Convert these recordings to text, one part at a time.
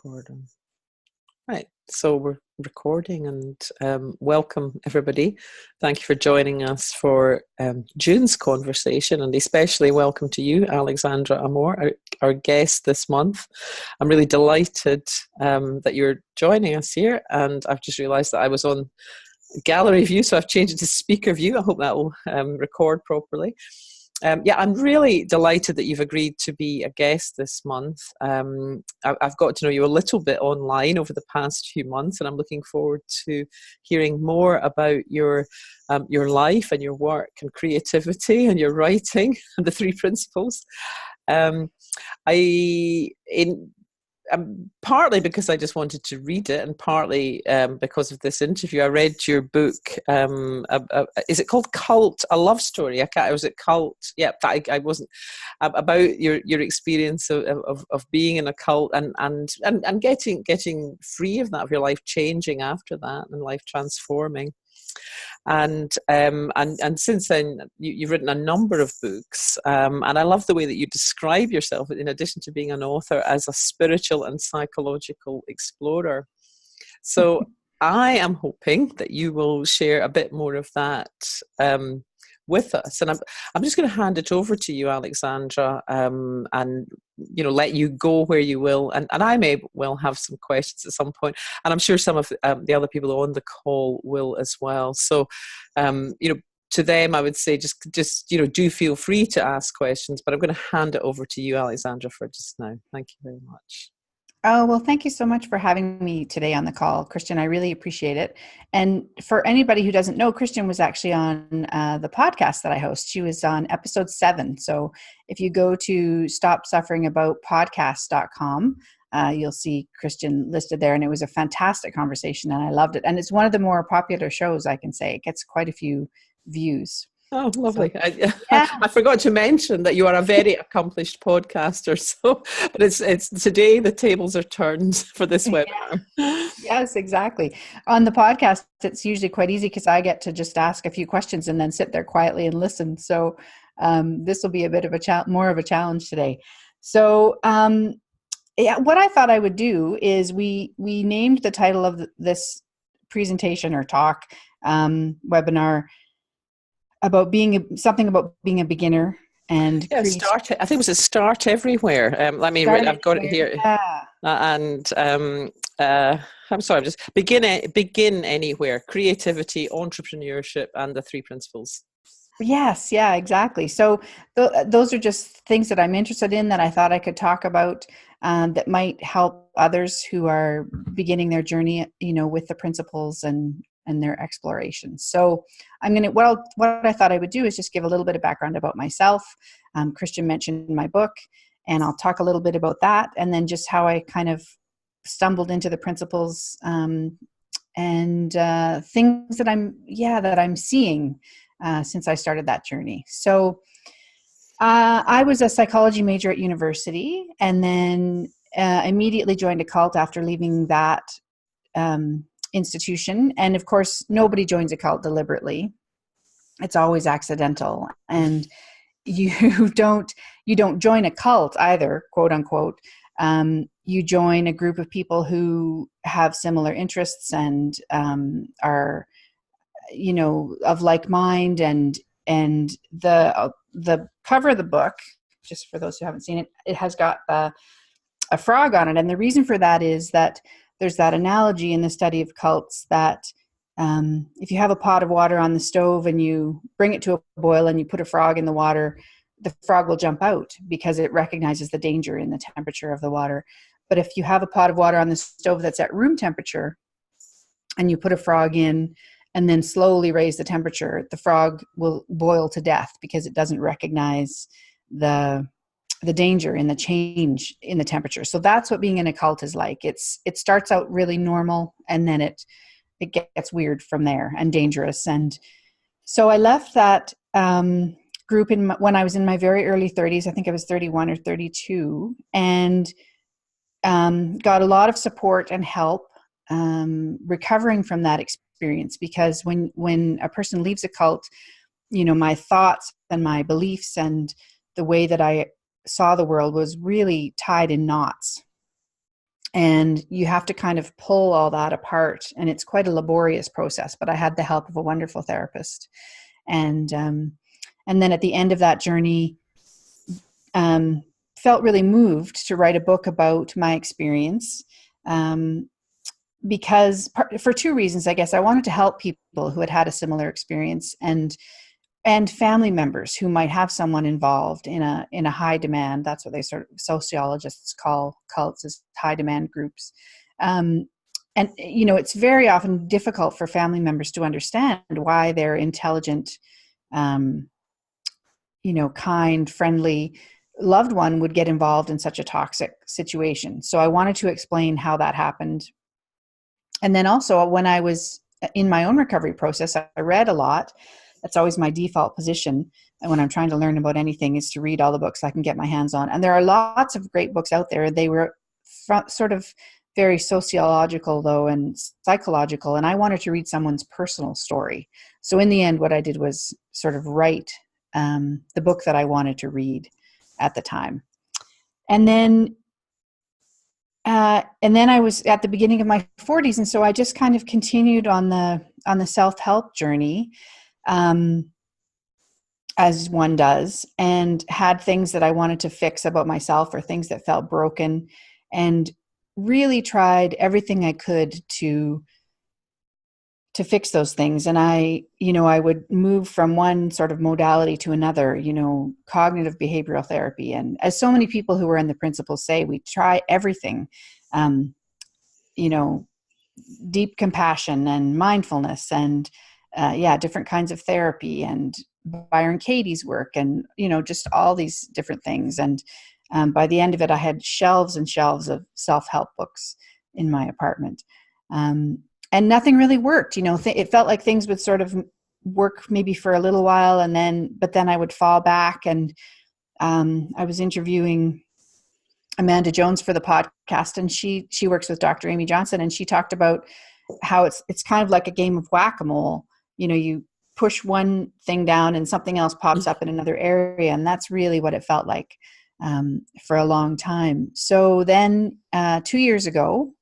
Recording. Right, so we're recording, and welcome everybody. Thank you for joining us for June's conversation, and especially welcome to you, Alexandra Amor, our guest this month. I'm really delighted that you're joining us here, and I've just realised that I was on gallery view, so I've changed it to speaker view. I hope that will record properly. I'm really delighted that you've agreed to be a guest this month. I've got to know you a little bit online over the past few months, and I'm looking forward to hearing more about your life and your work and creativity and your writing and the three principles. Partly because I just wanted to read it, and partly because of this interview. I read your book. Is it called Cult? A Love Story? Was it Cult? Yeah, I wasn't about your experience of being in a cult and getting free of that, of your life changing after that and life transforming. And since then, you've written a number of books, and I love the way that you describe yourself, in addition to being an author, as a spiritual and psychological explorer. So I am hoping that you will share a bit more of that with us, and I'm just going to hand it over to you, Alexandra, and let you go where you will, and I may well have some questions at some point, and I'm sure some of the other people on the call will as well. So to them I would say just do feel free to ask questions, but I'm going to hand it over to you, Alexandra, for just now. Thank you very much. Oh, well, thank you so much for having me today on the call, Christian. I really appreciate it. And for anybody who doesn't know, Christian was actually on the podcast that I host. She was on episode 7. So if you go to stopsufferingaboutpodcast.com, you'll see Christian listed there. And it was a fantastic conversation, and I loved it. And it's one of the more popular shows, I can say. It gets quite a few views. Oh, lovely. So, I forgot to mention that you are a very accomplished podcaster. So, but it's today the tables are turned for this webinar. Yes, exactly. On the podcast, it's usually quite easy because I get to just ask a few questions and then sit there quietly and listen. So this will be a bit of more of a challenge today. So what I thought I would do is we named the title of this presentation or talk, webinar, about being a beginner and start. I think it was a start everywhere. I've got it here. Yeah. I'm sorry. Just begin anywhere. Creativity, entrepreneurship, and the three principles. Yes. Yeah. Exactly. So those are just things that I'm interested in, that I thought I could talk about, that might help others who are beginning their journey, with the principles and their exploration. So what I thought I would do is just give a little bit of background about myself. Christian mentioned my book, and I'll talk a little bit about that, and then just how I kind of stumbled into the principles, and things that I'm seeing since I started that journey. So I was a psychology major at university, and then immediately joined a cult after leaving that institution. And of course, nobody joins a cult deliberately. It's always accidental. And you don't join a cult either, quote unquote. You join a group of people who have similar interests and are, of like mind. And the cover of the book, just for those who haven't seen it, it has got a frog on it. And the reason for that is that there's that analogy in the study of cults that if you have a pot of water on the stove and you bring it to a boil and you put a frog in the water, the frog will jump out because it recognizes the danger in the temperature of the water. But if you have a pot of water on the stove that's at room temperature and you put a frog in and then slowly raise the temperature, the frog will boil to death because it doesn't recognize the danger in the change in the temperature. So that's what being in a cult is like. It starts out really normal, and then it gets weird from there and dangerous. And so I left that group when I was in my very early 30s. I think I was 31 or 32, and got a lot of support and help recovering from that experience. Because when a person leaves a cult, my thoughts and my beliefs and the way that I saw the world was really tied in knots. And you have to kind of pull all that apart, and it's quite a laborious process, but I had the help of a wonderful therapist. And then at the end of that journey, felt really moved to write a book about my experience, because for two reasons, I guess. I wanted to help people who had had a similar experience, and family members who might have someone involved in a high demand. That's what they sort of sociologists call cults, as high demand groups. And it's very often difficult for family members to understand why their intelligent, kind, friendly loved one would get involved in such a toxic situation. So I wanted to explain how that happened. And then also, when I was in my own recovery process, I read a lot. That's always my default position. And when I'm trying to learn about anything, is to read all the books I can get my hands on. And there are lots of great books out there. They were sort of very sociological, though, and psychological. And I wanted to read someone's personal story. So in the end, what I did was sort of write the book that I wanted to read at the time. And then I was at the beginning of my 40s, and so I just kind of continued on the self-help journey, as one does, and had things that I wanted to fix about myself, or things that felt broken, and really tried everything I could to fix those things. And I would move from one sort of modality to another, cognitive behavioral therapy. And as so many people who are in the principles say, we try everything, deep compassion and mindfulness and, different kinds of therapy, and Byron Katie's work, and, just all these different things. And by the end of it, I had shelves and shelves of self-help books in my apartment. And nothing really worked. It felt like things would sort of work maybe for a little while, but then I would fall back. And I was interviewing Amanda Jones for the podcast, and she works with Dr. Amy Johnson, and she talked about how it's kind of like a game of whack-a-mole. You push one thing down and something else pops up in another area, and that's really what it felt like for a long time. So then 2 years ago,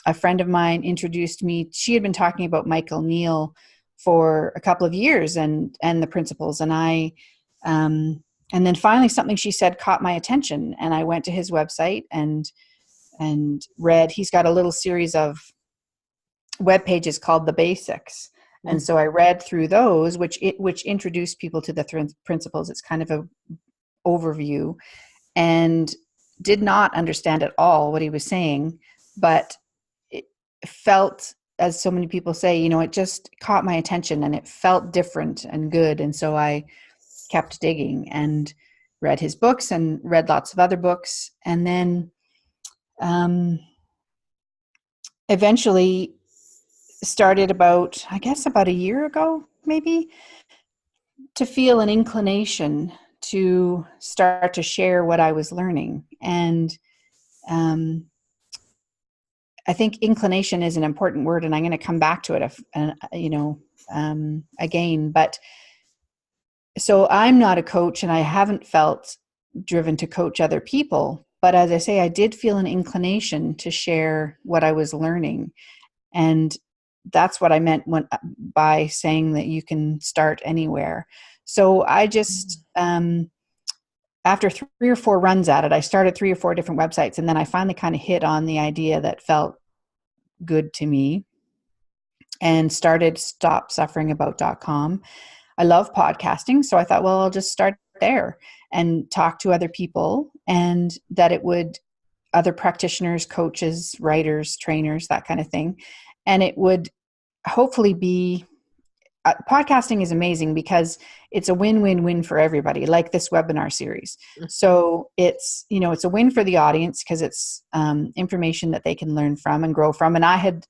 a friend of mine introduced me. She had been talking about Michael Neill for a couple of years and the principles. And and then finally something she said caught my attention. And I went to his website and read, he's got a little series of web pages called The Basics. Mm-hmm. And so I read through those, which introduced people to the principles. It's kind of a overview, and did not understand at all what he was saying, but it felt, as so many people say, it just caught my attention, and it felt different and good. And so I kept digging and read his books and read lots of other books. And then eventually started about a year ago, maybe, to feel an inclination to start to share what I was learning. And I think inclination is an important word, and I'm going to come back to it, again. But so I'm not a coach, and I haven't felt driven to coach other people. But as I say, I did feel an inclination to share what I was learning. And that's what I meant by saying that you can start anywhere. So I just, after 3 or 4 runs at it, I started 3 or 4 different websites, and then I finally kind of hit on the idea that felt good to me, and started stopsufferingabout.com. I love podcasting, so I thought, well, I'll just start there and talk to other people, and that other practitioners, coaches, writers, trainers, that kind of thing. And it would hopefully be, podcasting is amazing because it's a win-win-win for everybody, like this webinar series. So it's a win for the audience because it's information that they can learn from and grow from. And I had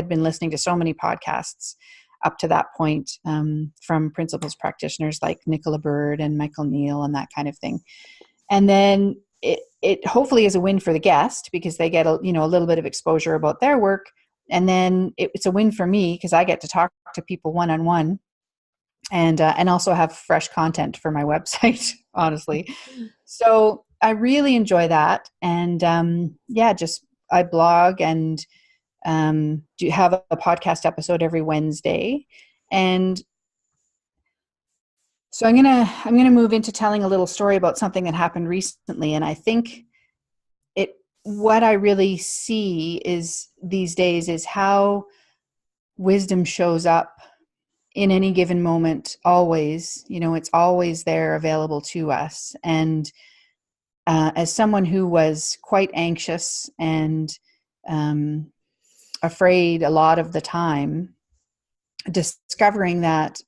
been listening to so many podcasts up to that point, from principles practitioners like Nicola Bird and Michael Neill and that kind of thing. And then it hopefully is a win for the guest because they get a little bit of exposure about their work. And then it's a win for me because I get to talk to people one-on-one, and also have fresh content for my website, honestly. So I really enjoy that. And just I blog and do have a podcast episode every Wednesday. And so I'm gonna move into telling a little story about something that happened recently. And I think what I really see is these days is how wisdom shows up in any given moment, always. It's always there, available to us. And as someone who was quite anxious and afraid a lot of the time, discovering that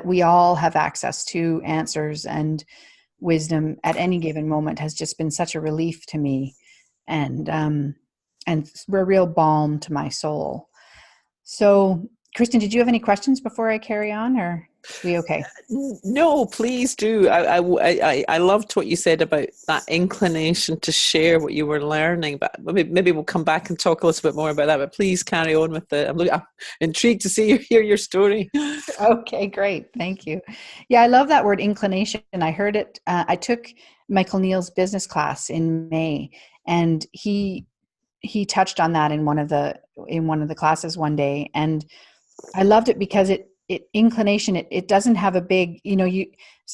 we all have access to answers and wisdom at any given moment has just been such a relief to me, and a real balm to my soul. So, Kristen, did you have any questions before I carry on, or are we okay? No, please do. I loved what you said about that inclination to share what you were learning, but maybe we'll come back and talk a little bit more about that. But please carry on with I'm intrigued to hear your story. Okay, great. Thank you. Yeah, I love that word inclination. I heard it. I took Michael Neal's business class in May, and he touched on that in one of the classes one day, and I loved it because inclination, it doesn't have a big,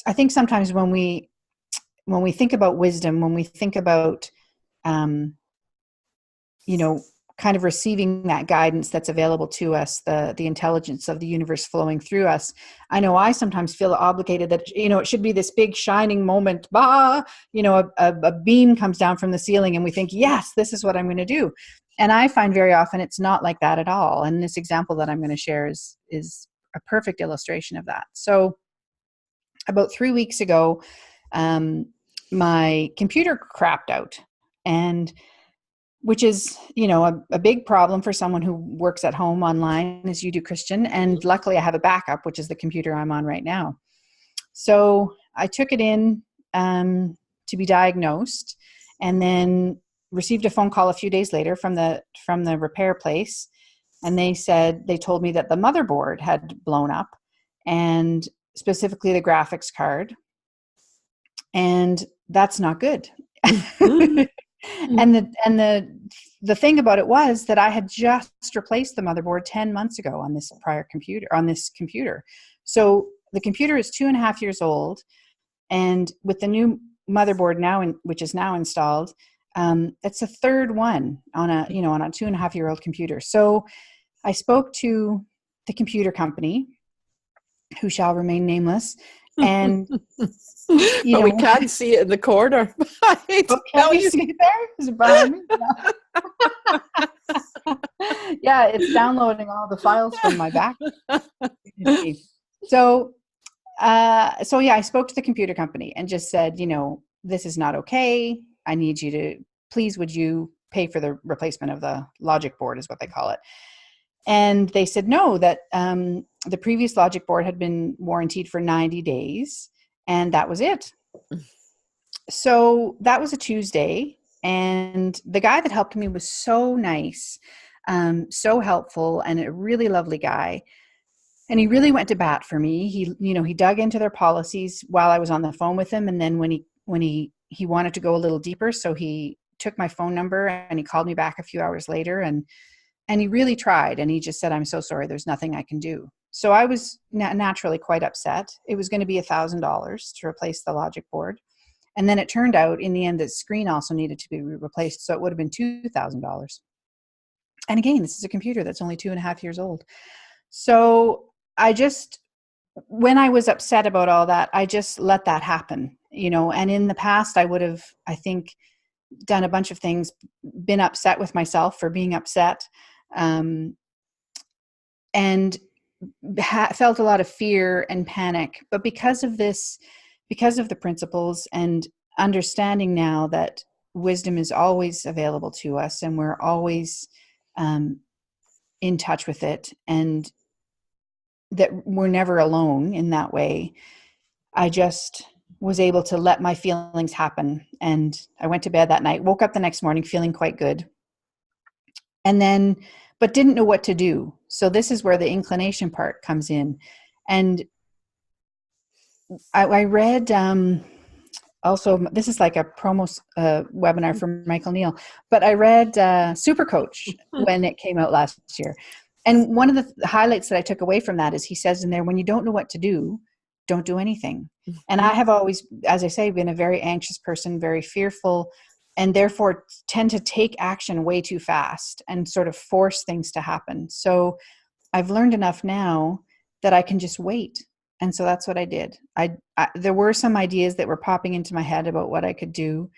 I think sometimes when we think about wisdom, when we think about, kind of receiving that guidance that's available to us, the intelligence of the universe flowing through us. I know I sometimes feel obligated that, it should be this big shining moment, a beam comes down from the ceiling and we think, yes, this is what I'm going to do. And I find very often it's not like that at all. And this example that I'm going to share is a perfect illustration of that. So about 3 weeks ago, my computer crapped out, and which is, a big problem for someone who works at home online, as you do, Christian. And luckily I have a backup, which is the computer I'm on right now. So I took it in to be diagnosed, and then received a phone call a few days later from the repair place. And they told me that the motherboard had blown up, and specifically the graphics card. And that's not good. And the thing about it was that I had just replaced the motherboard 10 months ago on this computer. So the computer is 2.5 years old, and with the new motherboard now, which is now installed, it's a third one on a 2.5-year-old computer. So I spoke to the computer company, who shall remain nameless, and but we can't see it in the corner. Can we see it there? Is it behind me? No. Yeah, it's downloading all the files from my back. So I spoke to the computer company and just said, this is not okay. I need you to, please, would you pay for the replacement of the logic board, is what they call it. And they said no, that the previous logic board had been warranted for 90 days, and that was it. So that was a Tuesday, and the guy that helped me was so nice, so helpful, and a really lovely guy. And he really went to bat for me. He dug into their policies while I was on the phone with him, and then when he wanted to go a little deeper, so he took my phone number and he called me back a few hours later, and he really tried, and he just said, "I'm so sorry, there's nothing I can do." So I was naturally quite upset. It was going to be $1,000 to replace the logic board. And then it turned out in the end that screen also needed to be replaced. So it would have been $2,000. And again, this is a computer that's only 2.5 years old. So when I was upset about all that, I just let that happen, and in the past I would have, I think, done a bunch of things, been upset with myself for being upset, and felt a lot of fear and panic. But because of the principles and understanding now that wisdom is always available to us, and we're always in touch with it, and that we're never alone in that way, I just was able to let my feelings happen. And I went to bed that night, woke up the next morning feeling quite good, but didn't know what to do. So this is where the inclination part comes in. And I read also, this is like a promo webinar for Michael Neal, but I read Super Coach when it came out last year. And one of the highlights that I took away from that is he says in there, when you don't know what to do, don't do anything. And I have always, as I say, been a very anxious person, very fearful, and therefore tend to take action way too fast and sort of force things to happen. So I've learned enough now that I can just wait. And so that's what I did. There were some ideas that were popping into my head about what I could do,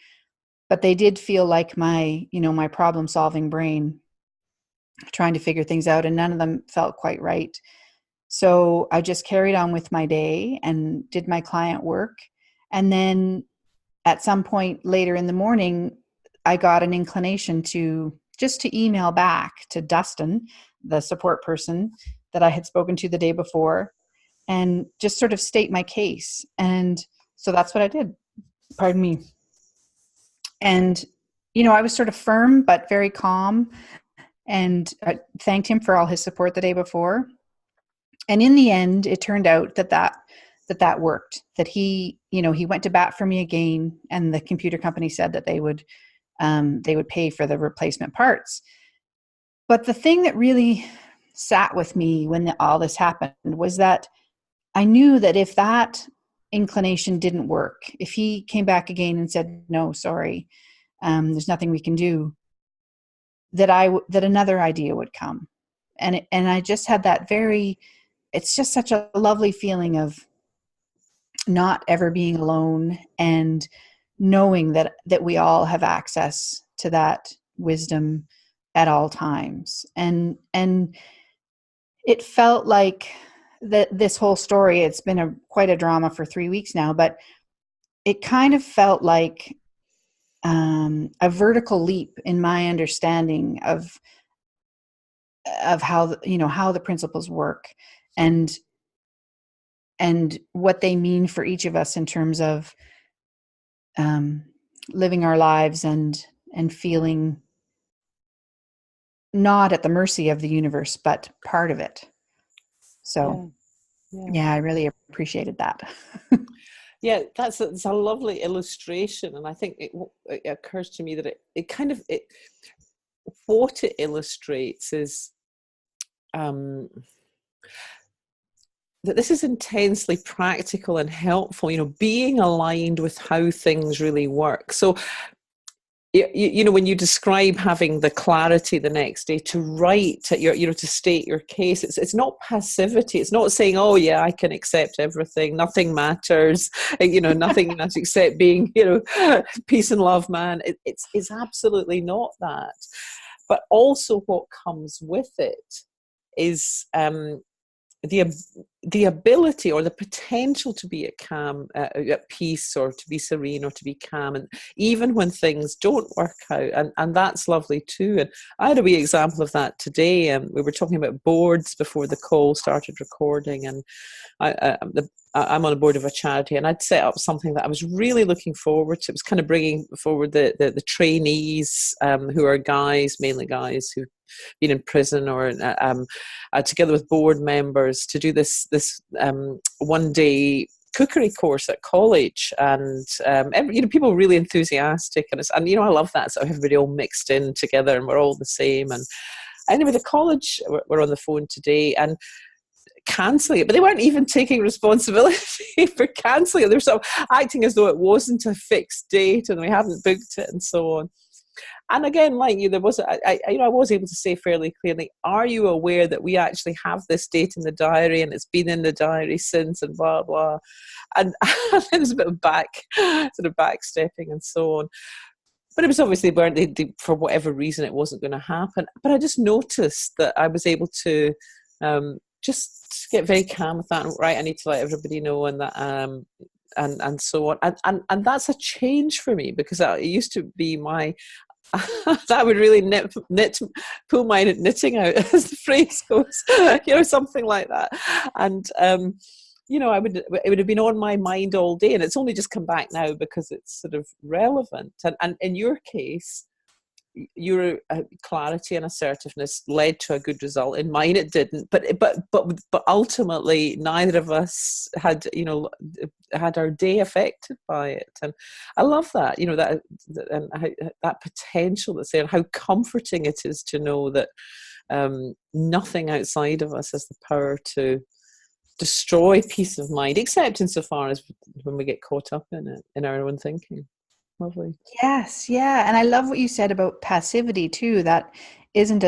but they did feel like my problem solving brain trying to figure things out, and none of them felt quite right. So I just carried on with my day and did my client work. And then at some point later in the morning, I got an inclination to email back to Dustin, the support person that I had spoken to the day before, and just sort of state my case. And so that's what I did. Pardon me. And, I was sort of firm, but very calm, and I thanked him for all his support the day before. And in the end, it turned out that worked, that he went to bat for me again. And the computer company said that they would pay for the replacement parts. But the thing that really sat with me when all this happened was that I knew that if that inclination didn't work, if he came back again and said, no, sorry, there's nothing we can do, that another idea would come. And I just had that it's just such a lovely feeling of not ever being alone, and knowing that we all have access to that wisdom at all times. And it felt like that this whole story, it's been quite a drama for 3 weeks now, but it kind of felt like a vertical leap in my understanding of how the principles work, and what they mean for each of us in terms of living our lives and feeling not at the mercy of the universe, but part of it. So yeah, I really appreciated that. Yeah, that's a lovely illustration, and I think it occurs to me that what it illustrates is that this is intensely practical and helpful. Being aligned with how things really work. So, when you describe having the clarity the next day to write, to state your case, it's not passivity. It's not saying, oh yeah, I can accept everything, nothing matters, nothing matters except being, peace and love, man. It's absolutely not that. But also what comes with it is the ability or the potential to be at peace, or to be serene, or to be calm, and even when things don't work out, and that's lovely too. And I had a wee example of that today. We were talking about boards before the call started recording, and I'm on a board of a charity, and I'd set up something that I was really looking forward to. It was kind of bringing forward the trainees, who are guys, mainly guys who've been in prison, or together with board members, to do this 1 day cookery course at college. And people were really enthusiastic, and I love that. So everybody all mixed in together, and we're all the same. And anyway, the college were on the phone today and cancelling it, but they weren't even taking responsibility for cancelling it. They were sort of acting as though it wasn't a fixed date and we hadn't booked it, and so on. And again, like you, I was able to say fairly clearly, are you aware that we actually have this date in the diary, and it's been in the diary since, and blah blah. And there's a bit of backstepping and so on. But it was obviously for whatever reason it wasn't going to happen. But I just noticed that I was able to just get very calm with that. Right, I need to let everybody know, and that and so on. And that's a change for me, because it used to be my that would really pull my knitting out, as the phrase goes, something like that. And it would have been on my mind all day, and it's only just come back now because it's sort of relevant. And in your case, your clarity and assertiveness led to a good result. In mine, it didn't. But ultimately, neither of us had, had our day affected by it. And I love that, that and that potential that's there, and how comforting it is to know that nothing outside of us has the power to destroy peace of mind, except insofar as when we get caught up in it, in our own thinking. Lovely. Yes, yeah. And I love what you said about passivity too. That isn't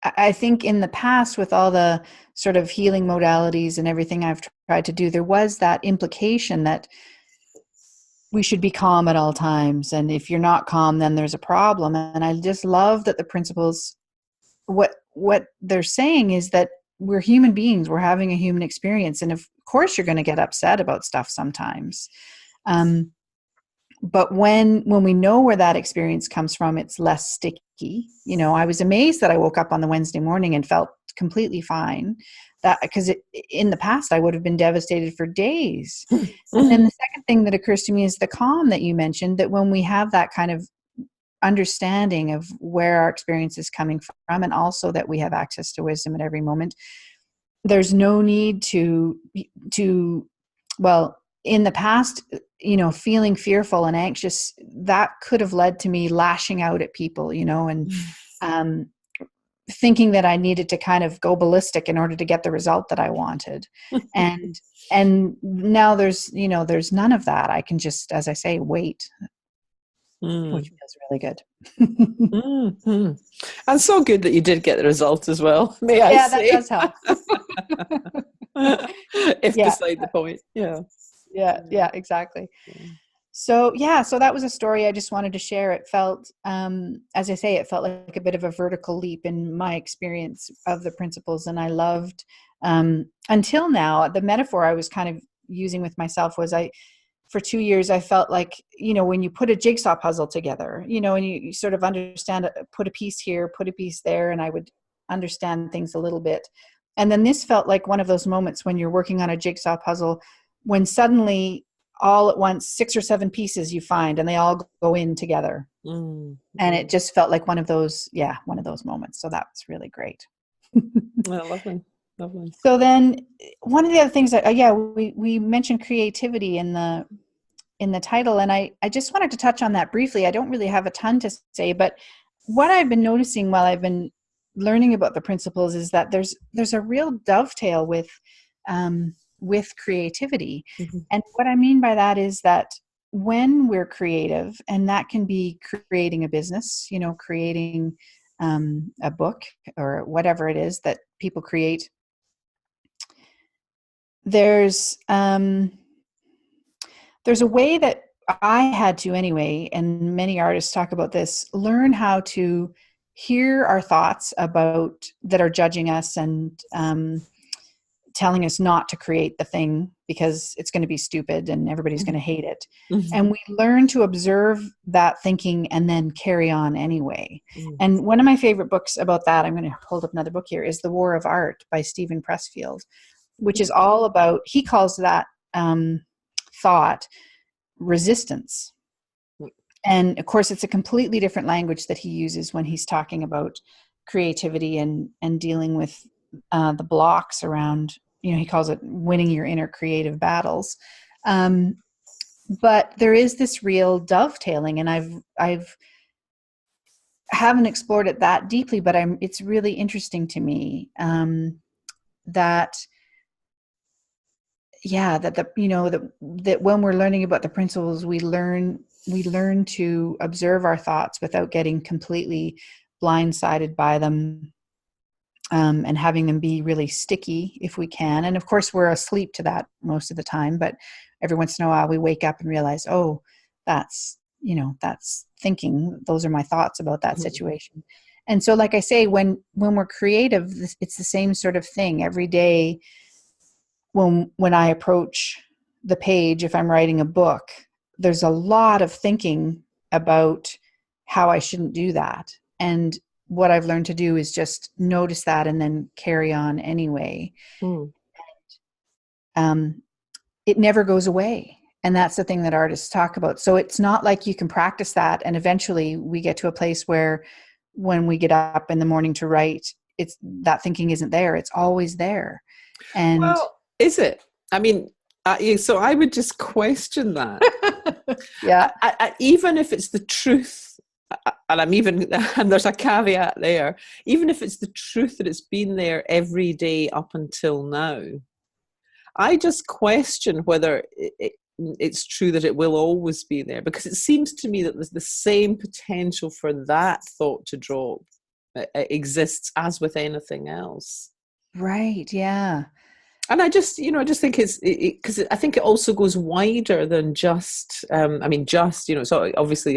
I think in the past, with all the sort of healing modalities and everything I've tried to do, there was that implication that we should be calm at all times. And if you're not calm, then there's a problem. And I just love that the principles, what they're saying is that we're human beings, we're having a human experience. And of course, you're going to get upset about stuff sometimes. But when we know where that experience comes from, it's less sticky. I was amazed that I woke up on the Wednesday morning and felt completely fine. That because in the past I would have been devastated for days. And then the second thing that occurs to me is the calm that you mentioned. That when we have that kind of understanding of where our experience is coming from, and also that we have access to wisdom at every moment, there's no need to well, in the past, feeling fearful and anxious, that could have led to me lashing out at people, and thinking that I needed to kind of go ballistic in order to get the result that I wanted. And now there's none of that. I can just, as I say, wait, which feels really good. Mm-hmm. And so good that you did get the result as well, may I say. That does help. If beside the point. Yeah, exactly. So that was a story I just wanted to share. It felt, as I say, it felt like a bit of a vertical leap in my experience of the principles. And I loved, until now, the metaphor I was kind of using with myself was for 2 years, I felt like, when you put a jigsaw puzzle together, and you sort of understand, put a piece here, put a piece there, and I would understand things a little bit. And then this felt like one of those moments when you're working on a jigsaw puzzle, when suddenly all at once 6 or 7 pieces you find and they all go in together. And it just felt like one of those moments. So that was really great. Lovely. So then one of the other things that, we mentioned creativity in the title. And I just wanted to touch on that briefly. I don't really have a ton to say, but what I've been noticing while I've been learning about the principles is that there's a real dovetail with creativity. Mm-hmm. And what I mean by that is that when we're creative, and that can be creating a business, creating a book or whatever it is that people create, there's a way that I had to anyway, and many artists talk about this, learn how to hear our thoughts about that are judging us and telling us not to create the thing because it's going to be stupid and everybody's going to hate it. Mm-hmm. And we learn to observe that thinking and then carry on anyway. Mm-hmm. And one of my favorite books about that, I'm going to hold up another book here, is The War of Art by Stephen Pressfield, which is all about, he calls that thought resistance. And of course, it's a completely different language that he uses when he's talking about creativity and dealing with the blocks around, he calls it winning your inner creative battles. But there is this real dovetailing, and I've haven't explored it that deeply, but it's really interesting to me that when we're learning about the principles, we learn to observe our thoughts without getting completely blindsided by them, and having them be really sticky if we can. And of course, we're asleep to that most of the time, but every once in a while we wake up and realize, oh, that's thinking. Those are my thoughts about that situation. And so, like I say, when we're creative, it's the same sort of thing every day. When I approach the page, if I'm writing a book, there's a lot of thinking about how I shouldn't do that. And what I've learned to do is just notice that and then carry on anyway. It never goes away. And that's the thing that artists talk about. So it's not like you can practice that and eventually we get to a place where when we get up in the morning to write, it's that thinking isn't there. It's always there. And Well, is it? I mean, so I would just question that. yeah. Even if it's the truth, and and there's a caveat there, even if it's the truth that it's been there every day up until now, I just question whether it's true that it will always be there, because it seems to me that there's the same potential for that thought to drop exists as with anything else. Right. Yeah. And I just think it's because I think it also goes wider than just, so obviously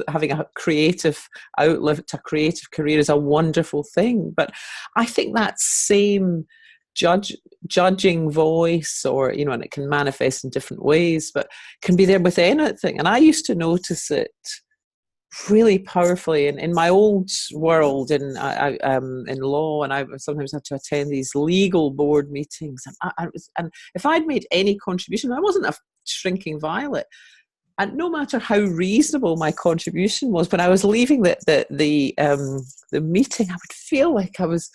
having a creative outlet, a creative career is a wonderful thing. But I think that same judging voice, or, and it can manifest in different ways, but can be there with anything. And I used to notice it really powerfully in my old world in law, and I sometimes had to attend these legal board meetings, and if I'd made any contribution, I wasn't a shrinking violet, and no matter how reasonable my contribution was, when I was leaving the meeting, I would feel like I was,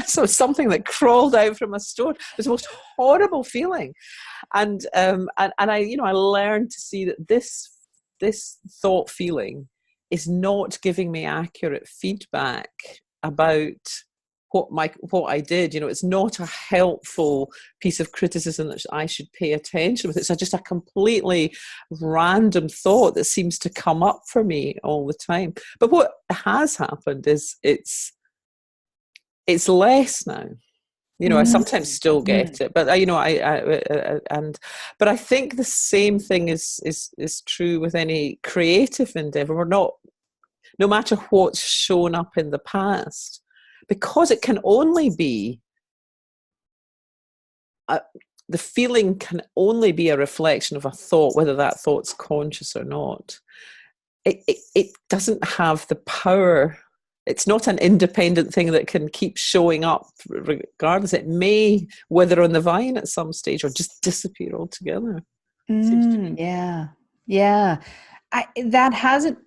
so something that crawled out from a stone. It was the most horrible feeling, and I learned to see that this thought feeling is not giving me accurate feedback about what I did. It's not a helpful piece of criticism that I should pay attention with. It's just a completely random thought that seems to come up for me all the time. But what has happened is it's less now. I sometimes still get it, but but I think the same thing is true with any creative endeavor. We're not, no matter what's shown up in the past, because it can only be the feeling can only be a reflection of a thought, whether that thought's conscious or not. It doesn't have the power. It's not an independent thing that can keep showing up regardless. It may wither on the vine at some stage or just disappear altogether. Yeah. That hasn't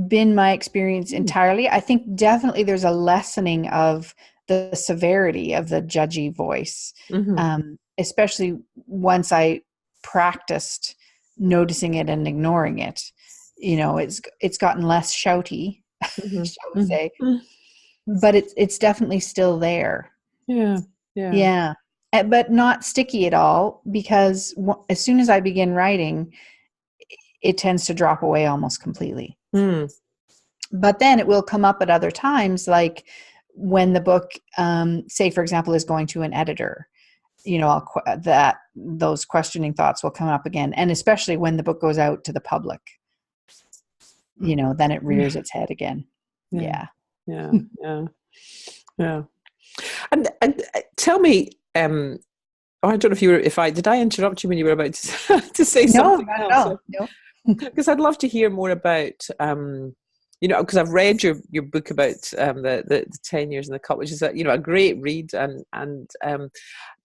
been my experience entirely. I think definitely there's a lessening of the severity of the judgy voice, especially once I practiced noticing it and ignoring it. It's gotten less shouty. Shall we say, but it's definitely still there. Yeah, but not sticky at all, because as soon as I begin writing, it tends to drop away almost completely. But then it will come up at other times, like when the book, say for example, is going to an editor, those questioning thoughts will come up again, and especially when the book goes out to the public, then it rears its head again. Yeah. And tell me, I don't know if did I interrupt you when you were about to say something else? No. Because I'd love to hear more about, because I've read your book about the 10 years in the cult, which is a great read,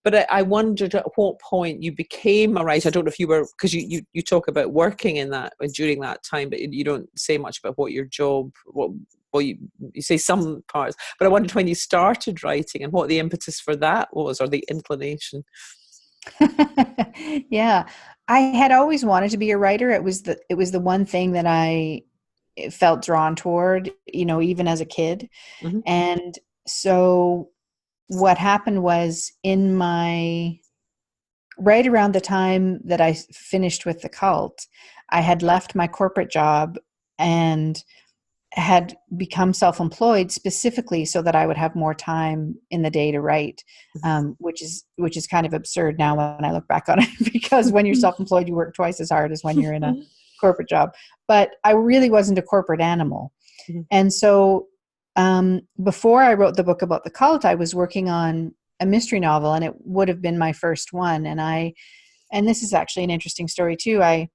but I wondered at what point you became a writer. I don't know if you were, because you talk about working in that during that time, but you don't say much about what your job. You say some parts, but I wondered when you started writing and what the impetus for that was, or the inclination. Yeah, I had always wanted to be a writer. It was the one thing that I felt drawn toward, even as a kid. And so what happened was, right around the time that I finished with the cult, I had left my corporate job and had become self-employed specifically so that I would have more time in the day to write, which is kind of absurd now when I look back on it, because when you're self-employed, you work twice as hard as when you're in a corporate job. But I really wasn't a corporate animal. And so before I wrote the book about the cult, I was working on a mystery novel, and it would have been my first one. And this is actually an interesting story too. I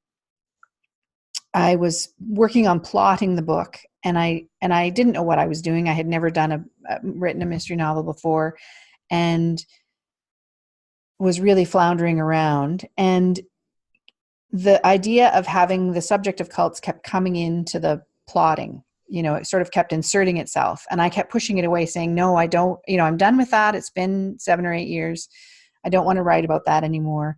was working on plotting the book, and I didn't know what I was doing. I had never written a mystery novel before, and was really floundering around. And the idea of having the subject of cults kept coming into the plotting. It sort of kept inserting itself, and I kept pushing it away, saying, no, I don't, I'm done with that. It's been 7 or 8 years. I don't want to write about that anymore.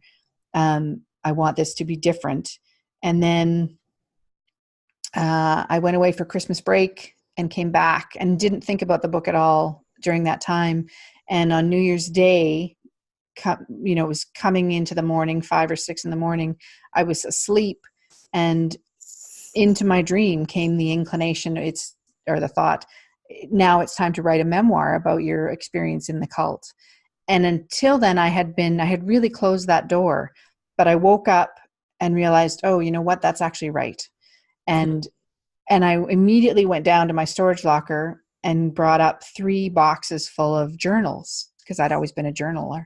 I want this to be different. And then I went away for Christmas break and came back and didn't think about the book at all during that time. And on New Year's Day, it was coming into the morning, 5 or 6 in the morning. I was asleep, and into my dream came the inclination, or the thought, now it's time to write a memoir about your experience in the cult. And until then, I had really closed that door, but I woke up and realized, oh, you know what, that's actually right. And I immediately went down to my storage locker and brought up 3 boxes full of journals, because I'd always been a journaler,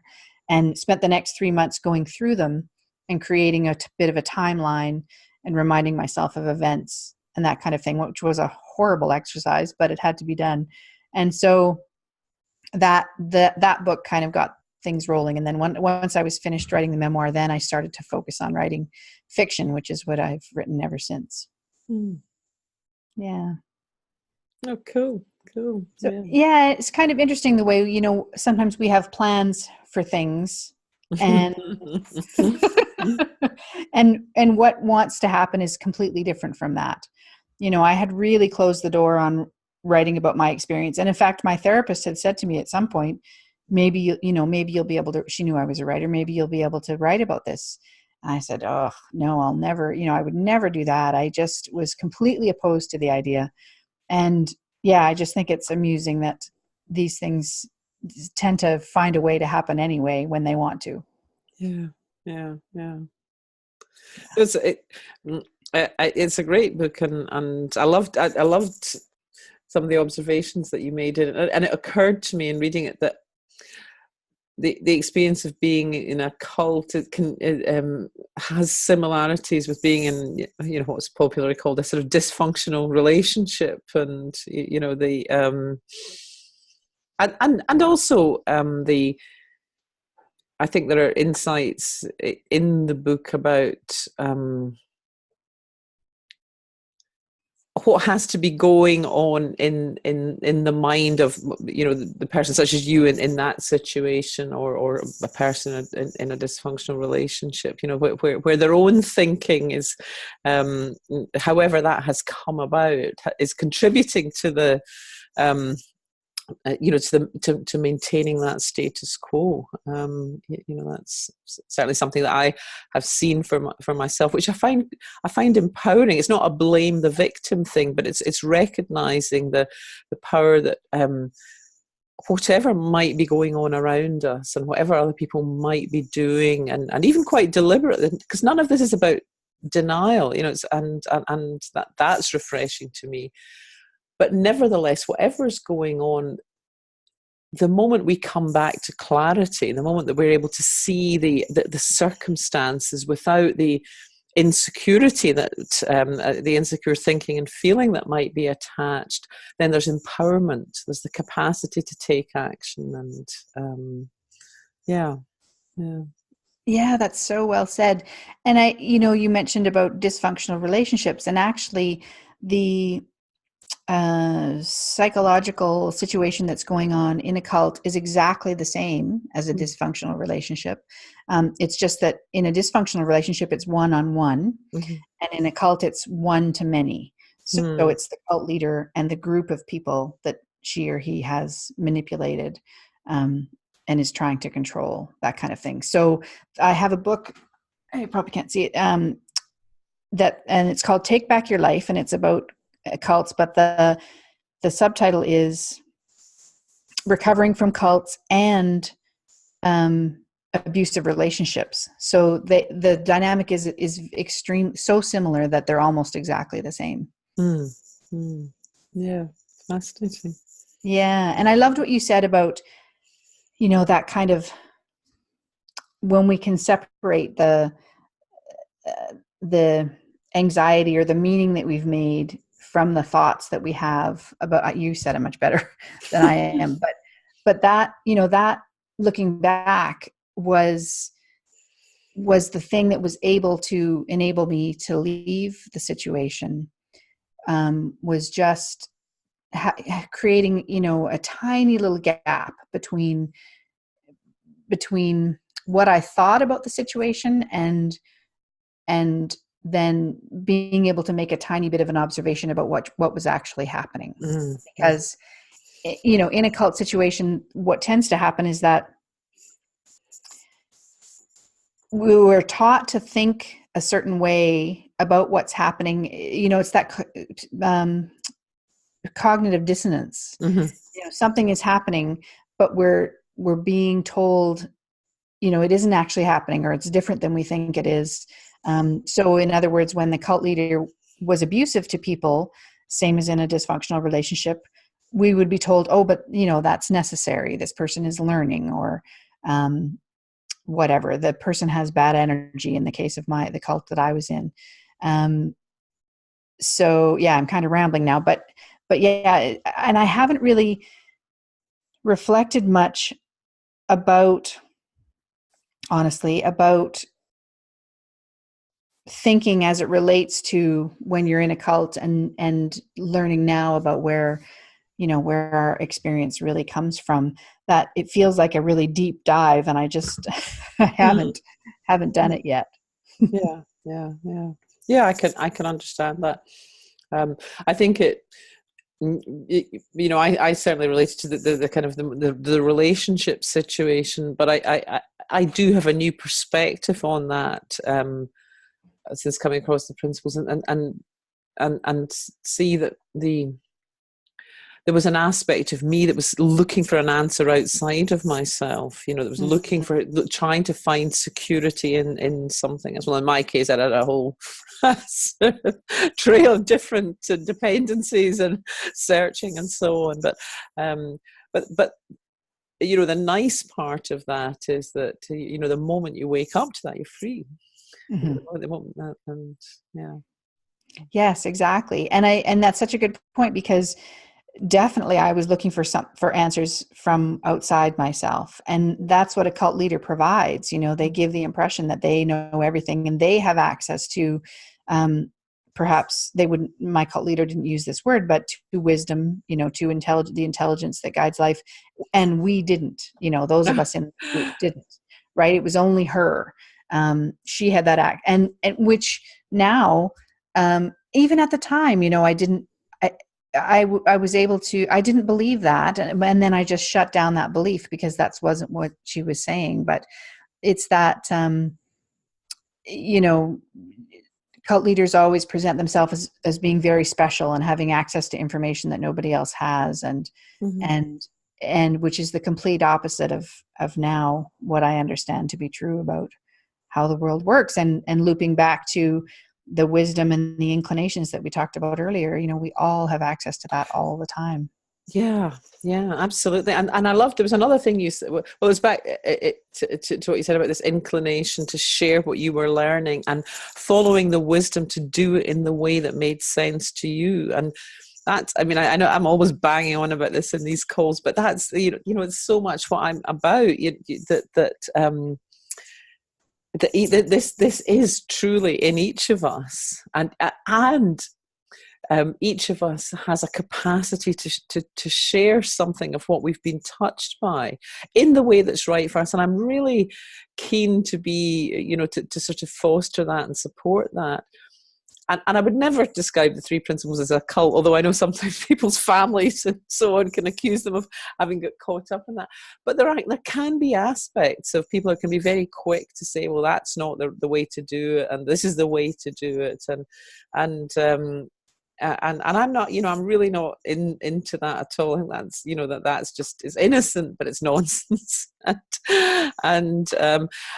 and spent the next 3 months going through them and creating a bit of a timeline and reminding myself of events and that kind of thing, which was a horrible exercise, but it had to be done. And so that book kind of got things rolling. And then once I was finished writing the memoir, then I started to focus on writing fiction, which is what I've written ever since. Yeah. Oh, cool. So, yeah, it's kind of interesting the way, sometimes we have plans for things, and and what wants to happen is completely different from that. I had really closed the door on writing about my experience. And in fact, my therapist had said to me at some point, maybe you'll be able to, she knew I was a writer, maybe you'll be able to write about this. And I said, oh, no, I'll never, I would never do that. I just was completely opposed to the idea. And yeah, I just think it's amusing that these things tend to find a way to happen anyway when they want to. Yeah. It's a great book, and I loved some of the observations that you made in it. And it occurred to me in reading it that the experience of being in a cult, has similarities with being in what's popularly called a sort of dysfunctional relationship, and and also I think there are insights in the book about what has to be going on in the mind of the person such as you in that situation, or a person in a dysfunctional relationship, where their own thinking is, however that has come about, is contributing to the to maintaining that status quo. That's certainly something that I have seen for myself, which I find empowering. It's not a blame the victim thing, but it's recognizing the power that whatever might be going on around us, and whatever other people might be doing, and even quite deliberate, because none of this is about denial, and that's refreshing to me. But nevertheless, whatever is going on, the moment we come back to clarity, the moment that we're able to see the circumstances without the insecurity that the insecure thinking and feeling that might be attached, then there's empowerment. There's the capacity to take action, and Yeah, that's so well said. And you mentioned about dysfunctional relationships, and actually the psychological situation that's going on in a cult is exactly the same as a dysfunctional relationship. It's just that in a dysfunctional relationship, it's one-on-one, and in a cult, it's one-to-many. So it's the cult leader and the group of people that she or he has manipulated, and is trying to control, that kind of thing. So I have a book, you probably can't see it, and it's called Take Back Your Life, and it's about cults, but the subtitle is Recovering from Cults and Abusive Relationships. So the dynamic is extreme, so similar that they're almost exactly the same. Yeah, fascinating. Yeah, and I loved what you said about that kind of, when we can separate the anxiety or the meaning that we've made from the thoughts that we have about, you said it much better than I am, but that, that looking back was was the thing that was able to enable me to leave the situation, was just creating, a tiny little gap between what I thought about the situation and then being able to make a tiny bit of an observation about what was actually happening. Mm-hmm. Because, in a cult situation, what tends to happen is that we were taught to think a certain way about what's happening. It's that cognitive dissonance. Mm-hmm. Something is happening, but we're being told, it isn't actually happening, or it's different than we think it is. So in other words, when the cult leader was abusive to people, same as in a dysfunctional relationship, we would be told, oh, but that's necessary. This person is learning, or whatever. The person has bad energy in the case of the cult that I was in. So yeah, I'm kind of rambling now, but yeah, and I haven't really reflected much honestly, about thinking as it relates to when you're in a cult, and learning now about where our experience really comes from, that it feels like a really deep dive, and I just I haven't done it yet. Yeah. I can understand that. I think I certainly related to the kind of the relationship situation, but I do have a new perspective on that, since coming across the principles, and see that there was an aspect of me that was looking for an answer outside of myself, that was looking for, trying to find security in something as well. In my case, I had a whole trail of different dependencies and searching and so on. But the nice part of that is that, the moment you wake up to that, you're free. Mm-hmm. The moment that, and yeah. Yes, exactly. And that's such a good point, because definitely I was looking for answers from outside myself, and that's what a cult leader provides. They give the impression that they know everything and they have access to, perhaps my cult leader didn't use this word, but to wisdom, to the intelligence that guides life. And we didn't, those of us in the group didn't, right? It was only her. She had that act, and which now, even at the time, I was able to, I didn't believe that. And then I just shut down that belief, because that wasn't what she was saying. But it's that, cult leaders always present themselves as being very special and having access to information that nobody else has. And which is the complete opposite of now what I understand to be true about how the world works. And looping back to the wisdom and the inclinations that we talked about earlier, we all have access to that all the time. Yeah, absolutely. And I loved, there was another thing you said, well, it was back to what you said about this inclination to share what you were learning and following the wisdom to do it in the way that made sense to you. And that's, I know I'm always banging on about this in these calls, but that's, it's so much what I'm about, this is truly in each of us, and each of us has a capacity to share something of what we've been touched by in the way that's right for us. And I'm really keen to be, to sort of foster that and support that. And I would never describe the three principles as a cult, although I know sometimes people's families and so on can accuse them of having got caught up in that. But there can be aspects of people who can be very quick to say, well, that's not the way to do it, and this is the way to do it. And I'm not, I'm really not into that at all. I think that's, that's just, it's innocent, but it's nonsense. and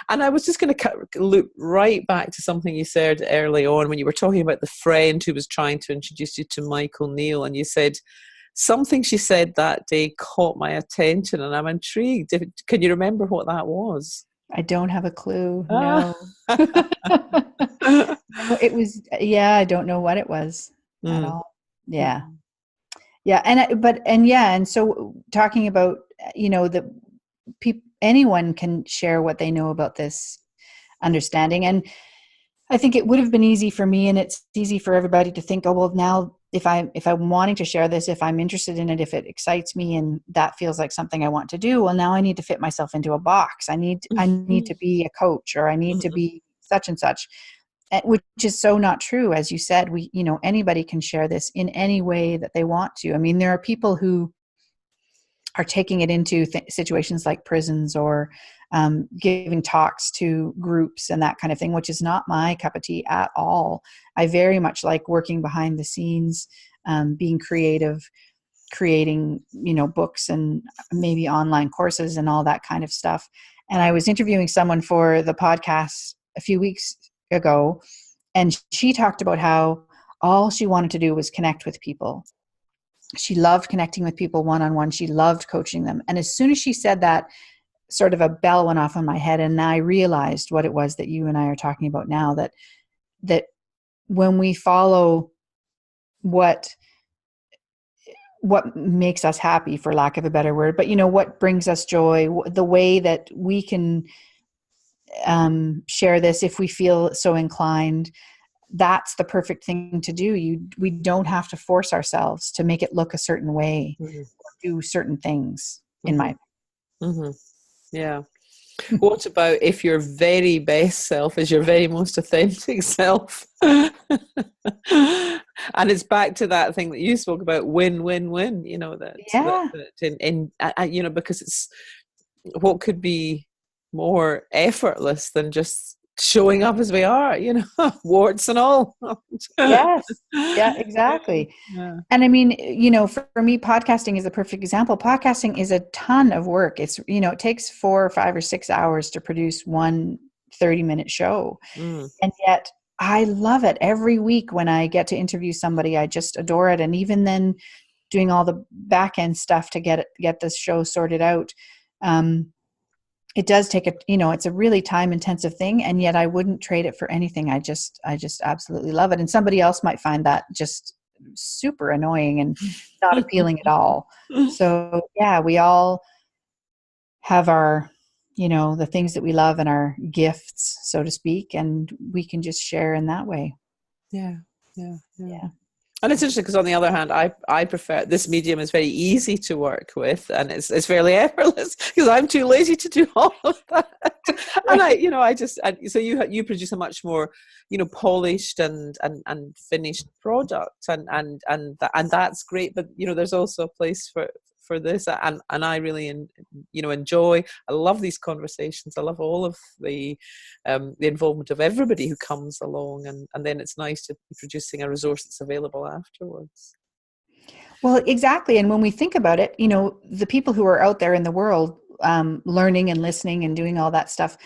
I was just going to loop right back to something you said early on when you were talking about the friend who was trying to introduce you to Michael Neal, and you said something she said that day caught my attention, and I'm intrigued. Can you remember what that was? I don't have a clue. No. It was, I don't know what it was at all. Yeah. Yeah. And so talking about, anyone can share what they know about this. understanding. And I think it would have been easy for me, and it's easy for everybody to think, oh, well, now if I'm wanting to share this, if I'm interested in it, if it excites me and that feels like something I want to do, well, now I need to fit myself into a box. I need to be a coach, or I need to be such and such, which is so not true. As you said, anybody can share this in any way that they want to. I mean, there are people who are taking it into situations like prisons, or giving talks to groups and that kind of thing, which is not my cup of tea at all. I very much like working behind the scenes, being creative, creating, books and maybe online courses and all that kind of stuff. And I was interviewing someone for the podcast a few weeks ago, and she talked about how all she wanted to do was connect with people. She loved connecting with people one-on-one. She loved coaching them. And as soon as she said that, sort of a bell went off in my head, and I realized what it was that you and I are talking about now, that when we follow what makes us happy, for lack of a better word, but what brings us joy, the way that we can share this if we feel so inclined, that's the perfect thing to do. We don't have to force ourselves to make it look a certain way, or do certain things, in my opinion. Yeah. What about if your very best self is your very most authentic self? And it's back to that thing that you spoke about, win, win, win, because it's, what could be more effortless than just showing up as we are, warts and all. Yes. Yeah, exactly. Yeah. And I mean, for me, podcasting is a perfect example. Podcasting is a ton of work. It's, it takes 4 or 5 or 6 hours to produce one 30-minute show. And yet I love it. Every week when I get to interview somebody, I just adore it. And even then, doing all the back end stuff to get this show sorted out, it does take it's a really time intensive thing, and yet I wouldn't trade it for anything. I just absolutely love it. And somebody else might find that just super annoying and not appealing at all. So yeah, we all have our, the things that we love and our gifts, so to speak, and we can just share in that way. Yeah. And it's interesting because, on the other hand, I prefer, this medium is very easy to work with, and it's fairly effortless because I'm too lazy to do all of that. And so you produce a much more, polished and finished product, and that's great. But there's also a place for this, and I really enjoy. I love these conversations. I love all of the involvement of everybody who comes along, and then it's nice to be producing a resource that's available afterwards. Well, exactly. And when we think about it, the people who are out there in the world, learning and listening and doing all that stuff,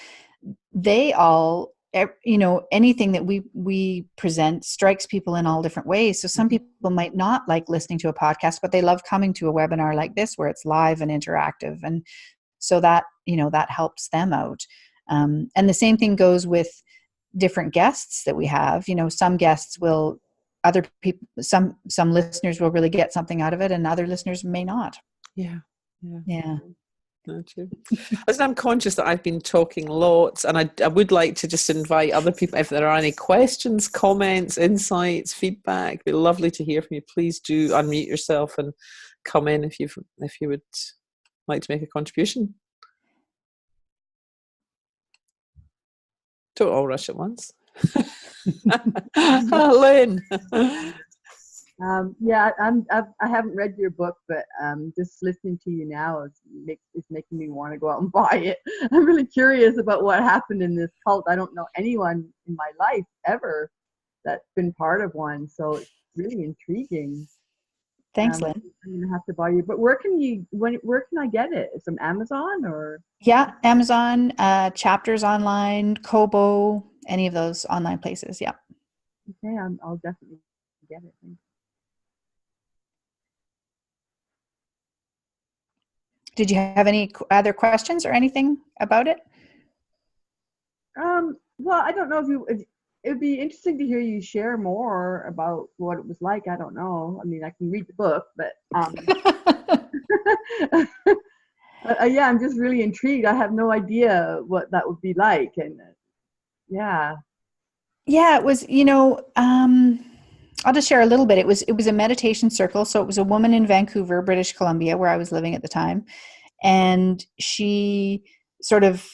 they all, anything that we present strikes people in all different ways. So some people might not like listening to a podcast, but they love coming to a webinar like this, where it's live and interactive. And so that, that helps them out. And the same thing goes with different guests that we have. Some guests will, other people, some listeners will really get something out of it, and other listeners may not. Yeah. True. Listen, I'm conscious that I've been talking lots, and I would like to just invite other people, if there are any questions, comments, insights, feedback. It'd be lovely to hear from you. Please do unmute yourself and come in if you would like to make a contribution. Don't all rush at once. Lynn. I haven't read your book, but just listening to you now is making me want to go out and buy it. I'm really curious about what happened in this cult. I don't know anyone in my life ever that's been part of one, so it's really intriguing. Thanks, Lynn. I'm gonna have to buy you. But where can I get it? It's from Amazon or? Yeah, Amazon, Chapters Online, Kobo, any of those online places. Yeah. Okay, I'll definitely get it. Thanks. Did you have any other questions or anything about it? Well, I don't know if it would be interesting to hear you share more about what it was like. I don't know. I mean, I can read the book, but yeah, I'm just really intrigued. I have no idea what that would be like, and Yeah. Yeah, it was, I'll just share a little bit. It was a meditation circle. So it was a woman in Vancouver, British Columbia, where I was living at the time. And she sort of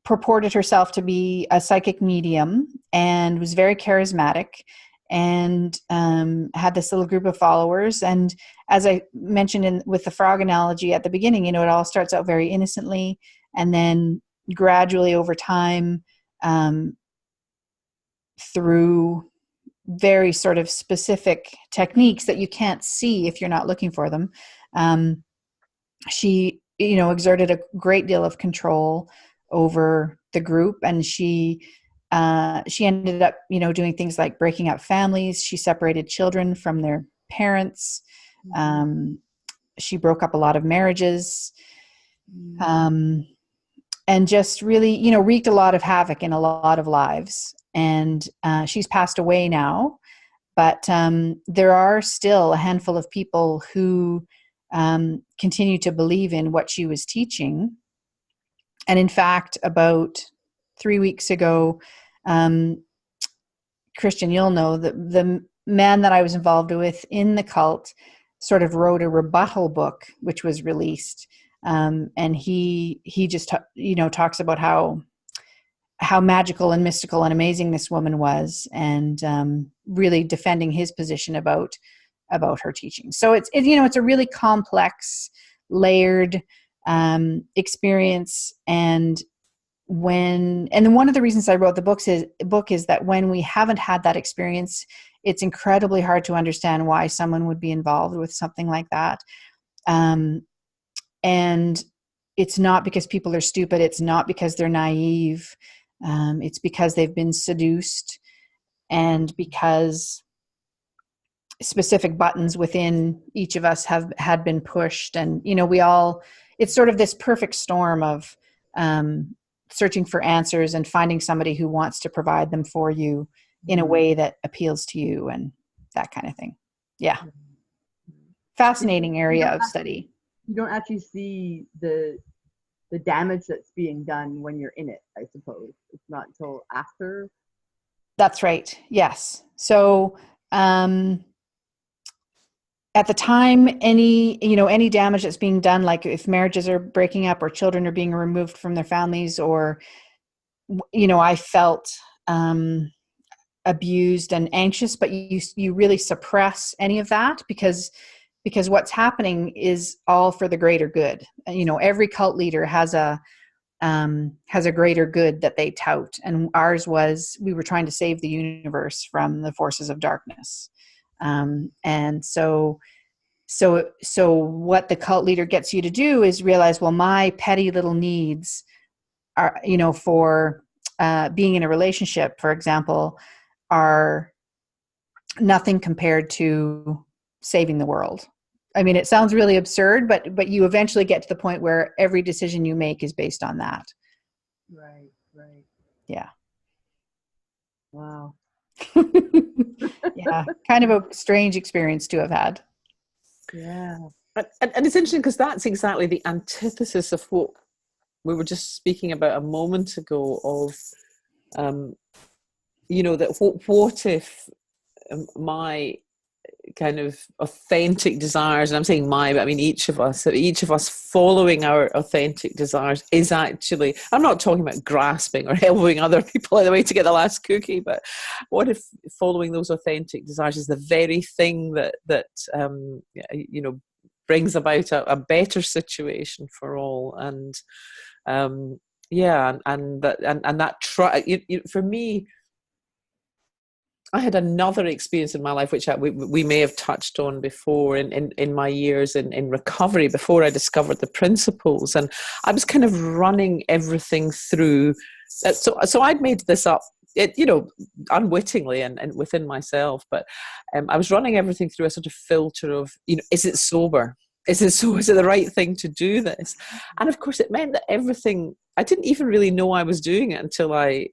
purported herself to be a psychic medium and was very charismatic and had this little group of followers. And as I mentioned with the frog analogy at the beginning, it all starts out very innocently, and then gradually over time, through very sort of specific techniques that you can't see if you're not looking for them, she exerted a great deal of control over the group, and she ended up doing things like breaking up families. She separated children from their parents. She broke up a lot of marriages, and just really wreaked a lot of havoc in a lot of lives. And she's passed away now, but there are still a handful of people who continue to believe in what she was teaching. And in fact, about 3 weeks ago, Christian, you'll know that the man that I was involved with in the cult sort of wrote a rebuttal book, which was released. And he just talks about how magical and mystical and amazing this woman was, and really defending his position about her teaching. So it's a really complex, layered experience. And one of the reasons I wrote the book is that when we haven't had that experience, it's incredibly hard to understand why someone would be involved with something like that. And it's not because people are stupid. It's not because they're naive. It's because they've been seduced, and because specific buttons within each of us had been pushed. And, it's sort of this perfect storm of searching for answers and finding somebody who wants to provide them for you in a way that appeals to you, and that kind of thing. Yeah. Fascinating area of study. You don't actually see the damage that's being done when you're in it, I suppose. It's not until after. That's right. Yes. So, at the time, any damage that's being done, like if marriages are breaking up or children are being removed from their families, or, I felt abused and anxious, but you really suppress any of that because what's happening is all for the greater good. Every cult leader has a greater good that they tout, and ours was, we were trying to save the universe from the forces of darkness. And so what the cult leader gets you to do is realize, well, my petty little needs are, for being in a relationship, for example, are nothing compared to saving the world. I mean, it sounds really absurd, but you eventually get to the point where every decision you make is based on that. Right. Yeah. Wow. Yeah. Kind of a strange experience to have had. Yeah. And it's interesting because that's exactly the antithesis of what we were just speaking about a moment ago of, that what if my kind of authentic desires, and I'm saying my, but I mean each of us following our authentic desires is actually, I'm not talking about grasping or elbowing other people out of the way to get the last cookie, but what if following those authentic desires is the very thing that brings about a better situation for all? And for me, I had another experience in my life, which we may have touched on before in my years in recovery, before I discovered the principles. And I was kind of running everything through. So I'd made this up, unwittingly and within myself. But I was running everything through a sort of filter of, is it sober? Is it the right thing to do this? And of course, it meant that everything, I didn't even really know I was doing it until I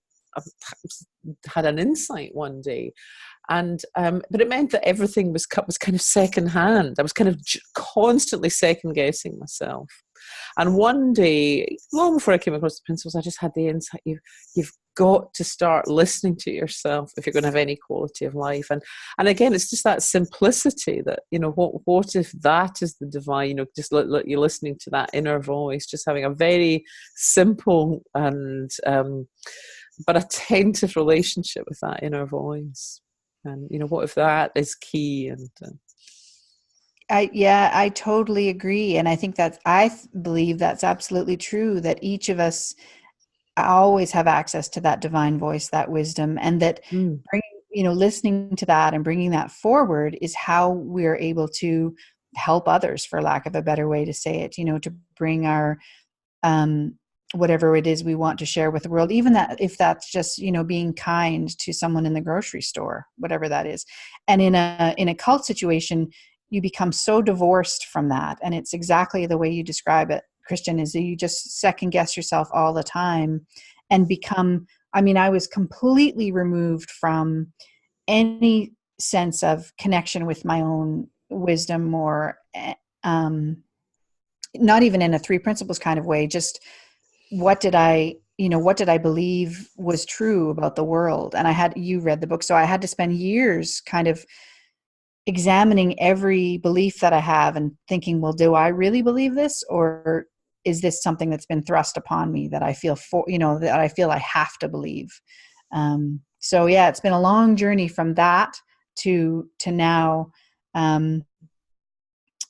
had an insight one day, and but it meant that everything was kind of secondhand. I was kind of constantly second guessing myself, And one day, long before I came across the principles, I just had the insight, you've got to start listening to yourself if you're going to have any quality of life. And again, it's just that simplicity that, what if that is the divine, just you're listening to that inner voice, just having a very simple and but attentive relationship with that inner voice. And what if that is key? And I totally agree. And I think I believe that's absolutely true, that each of us always have access to that divine voice, that wisdom, and that listening to that and bringing that forward is how we're able to help others, for lack of a better way to say it, to bring our whatever it is we want to share with the world, even that if that's just being kind to someone in the grocery store, whatever that is. And in a cult situation, you become so divorced from that, and it's exactly the way you describe it, Christian, is that you just second guess yourself all the time and become, I was completely removed from any sense of connection with my own wisdom, or not even in a three principles kind of way, just what did I believe was true about the world. And you read the book, so I had to spend years kind of examining every belief that I have and thinking, well, do I really believe this, or is this something that's been thrust upon me that I feel that I feel I have to believe? So yeah, it's been a long journey from that to now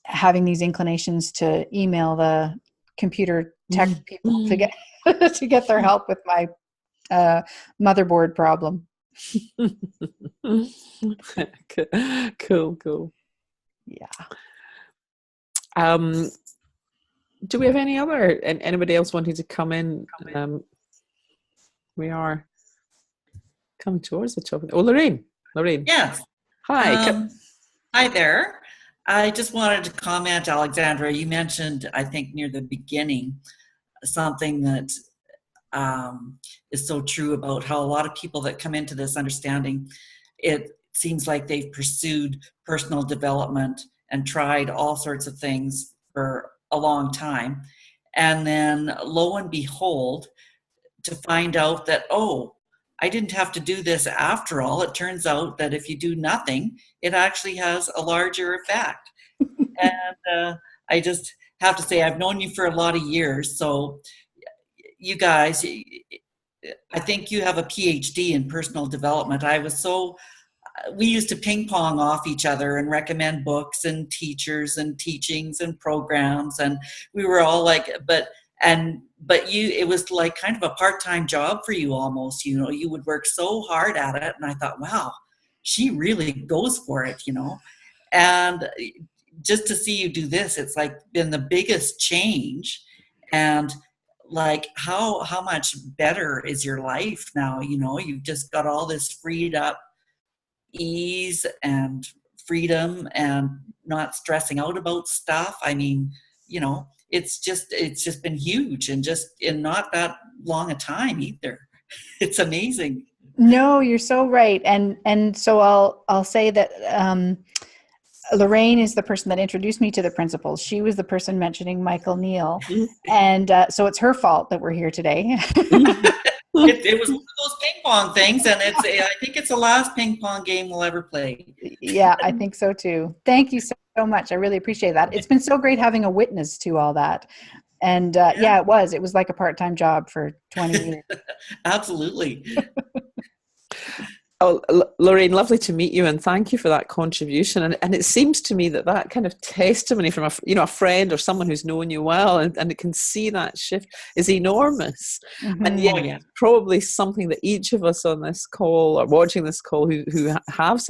having these inclinations to email the computer tech people to get their help with my motherboard problem. Cool. Yeah. Do we have anybody else wanting to come in? We are coming towards the top. Lorraine. Yes. Hi. Hi there. I just wanted to comment, Alexandra, you mentioned, I think near the beginning, something that is so true about how a lot of people that come into this understanding, it seems like they've pursued personal development and tried all sorts of things for a long time. And then lo and behold, to find out that, oh, I didn't have to do this after all. It turns out that if you do nothing, it actually has a larger effect. And I just have to say, I've known you for a lot of years. So you guys, I think you have a PhD in personal development. We used to ping pong off each other and recommend books and teachers and teachings and programs. And we were all like, but it was like kind of a part-time job for you almost, you would work so hard at it. And I thought, wow, she really goes for it, and just to see you do this, it's like been the biggest change. And like how much better is your life now? You've just got all this freed up ease and freedom and not stressing out about stuff. It's just been huge, and just in not that long a time either. It's amazing. No, you're so right. And so I'll say that Lorraine is the person that introduced me to the principles. She was the person mentioning Michael Neal. And so it's her fault that we're here today. It was one of those ping pong things, and I think it's the last ping pong game we'll ever play. Yeah, I think so too. Thank you so much. I really appreciate that. It's been so great having a witness to all that. And it was like a part-time job for 20 years. Absolutely. Oh, Lorraine, lovely to meet you, and thank you for that contribution. And it seems to me that kind of testimony from a friend or someone who's known you well, and it can see that shift, is enormous. Mm-hmm. And yet, probably something that each of us on this call or watching this call who have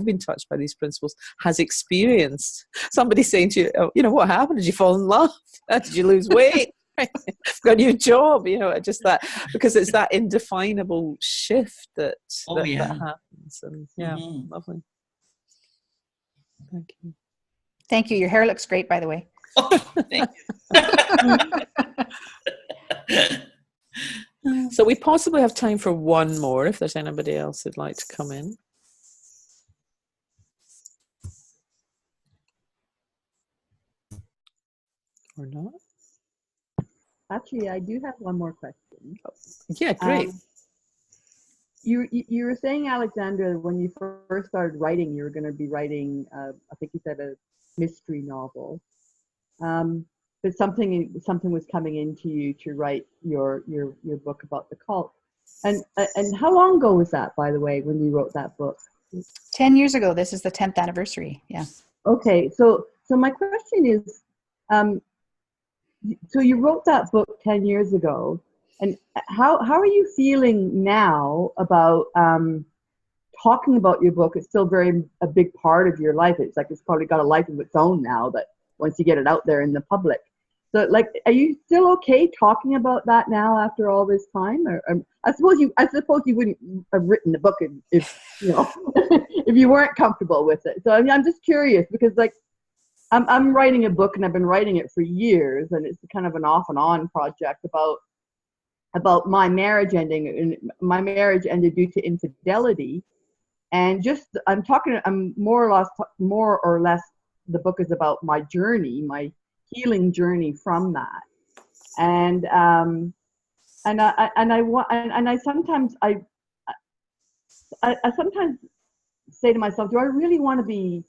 been touched by these principles has experienced. Somebody saying to you, what happened? Did you fall in love? Did you lose weight? Got a new job, just that, because it's that indefinable shift that happens. And lovely. Thank you. Thank you. Your hair looks great, by the way. Oh, thank you. So we possibly have time for one more, if there's anybody else who'd like to come in. Or not. Actually, I do have one more question. Yeah, great. You were saying, Alexandra, when you first started writing, you were going to be writing, I think you said a mystery novel. But something was coming into you to write your book about the cult. And how long ago was that, by the way, when you wrote that book? 10 years ago. This is the 10th anniversary. Yeah. Okay, so my question is, so you wrote that book 10 years ago, and how are you feeling now about talking about your book? It's still very a big part of your life. It's like it's probably got a life of its own now, that once you get it out there in the public. So, like, are you still okay talking about that now after all this time? Or I suppose you wouldn't have written the book if you know if you weren't comfortable with it. So I'm just curious, because like I'm writing a book, and I've been writing it for years, and it's kind of an off and on project about my marriage ending. And my marriage ended due to infidelity, and I'm more or less the book is about my journey, my healing journey from that. And I sometimes say to myself, do I really want to be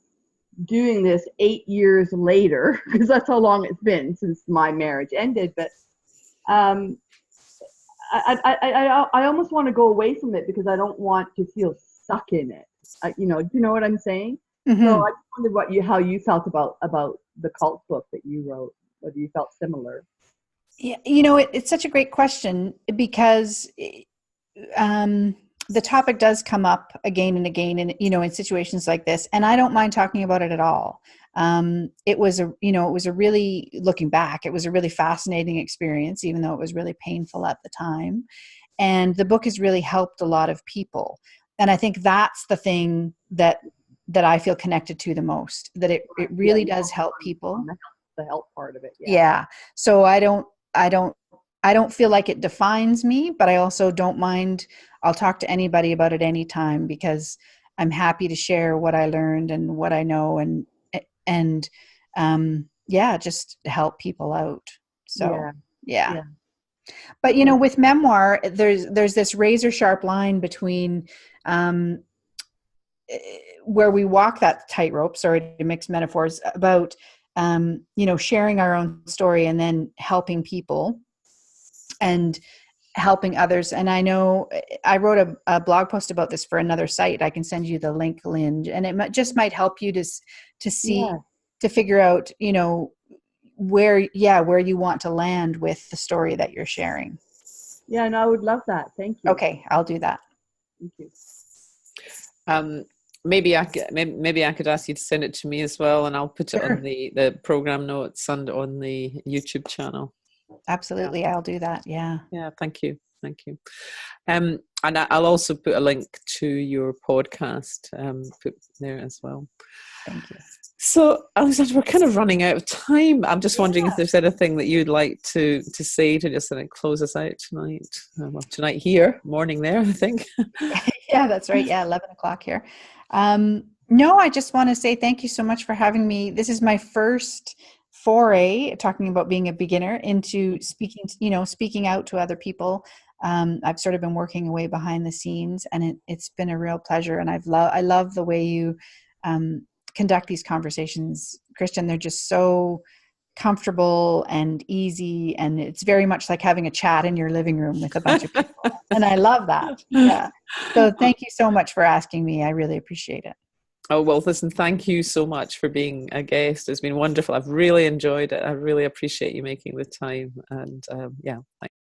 doing this 8 years later? Because that's how long it's been since my marriage ended. But I almost want to go away from it, because I don't want to feel stuck in it. Do you know what I'm saying? Mm-hmm. So I just wondered how you felt about the cult book that you wrote, whether you felt similar. Yeah, it's such a great question, because the topic does come up again and again, and in situations like this, and I don't mind talking about it at all. It was a really, looking back, it was a really fascinating experience, even though it was really painful at the time. And the book has really helped a lot of people, and I think that's the thing that I feel connected to the most. That it really does help people. The help part of it. Yeah. So I don't feel like it defines me, but I also don't mind. I'll talk to anybody about it anytime, because I'm happy to share what I learned and what I know, and just help people out. So yeah. But with memoir, there's this razor sharp line between where we walk that tightrope, sorry to mix metaphors, about sharing our own story and then helping people and helping others. And I know I wrote a blog post about this for another site. I can send you the link, Lynn, and it might help you to see, to figure out, where you want to land with the story that you're sharing. Yeah, and I would love that. Thank you. Okay, I'll do that. Thank you. Maybe I could ask you to send it to me as well, and I'll put it on the program notes and on the YouTube channel. Absolutely, I'll do that. Yeah. Yeah. Thank you. And I'll also put a link to your podcast put there as well. Thank you. So, Alexandra, we're kind of running out of time. I'm just wondering if there's anything that you'd like to say to just close us out tonight. Well, tonight here, morning there, I think. Yeah, that's right. Yeah, 11 o'clock here. No, I just want to say thank you so much for having me. This is my first foray, talking about being a beginner, into speaking out to other people. I've sort of been working away behind the scenes, and it's been a real pleasure. And I love the way you conduct these conversations, Christian. They're just so comfortable and easy, and it's very much like having a chat in your living room with a bunch of people. And I love that. Yeah. So thank you so much for asking me. I really appreciate it. Oh, well, listen, thank you so much for being a guest. It's been wonderful. I've really enjoyed it. I really appreciate you making the time. And thanks.